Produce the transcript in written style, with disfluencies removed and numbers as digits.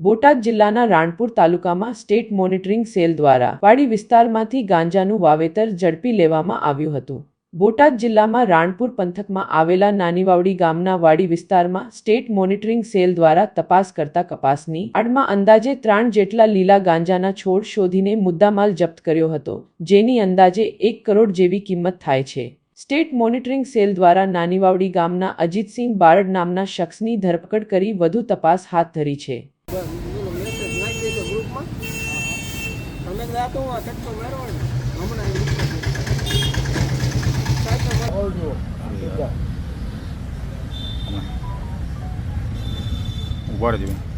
બોટાદ જિલ્લાના રાણપુર તાલુકામાં state monitoring cell દ્વારા વાડી વિસ્તારમાંથી ગાંજાનું વાવેતર ઝડપી લેવામાં આવ્યું હતું। બોટાદ જિલ્લામાં રાણપુર પંથકમાં આવેલા નાનીવાવડી ગામના વાડી વિસ્તારમાં સ્ટેટ મોનિટરિંગ સેલ દ્વારા તપાસ કરતા કપાસની આડમાં અંદાજે 3 જેટલા લીલા ગાંજાના છોડ શોધીને મુદ્દામાલ જપ્ત કર્યો હતો, જેની અંદાજે 1 કરોડ જેવી કિંમત થાય છે। સ્ટેટ મોનિટરિંગ સેલ દ્વારા નાનીવાવડી ગામના અજીતસિંહ બારડ નામના શખ્સની ધરપકડ કરી વધુ તપાસ હાથ ધરી છે। ઉભા રહેજો।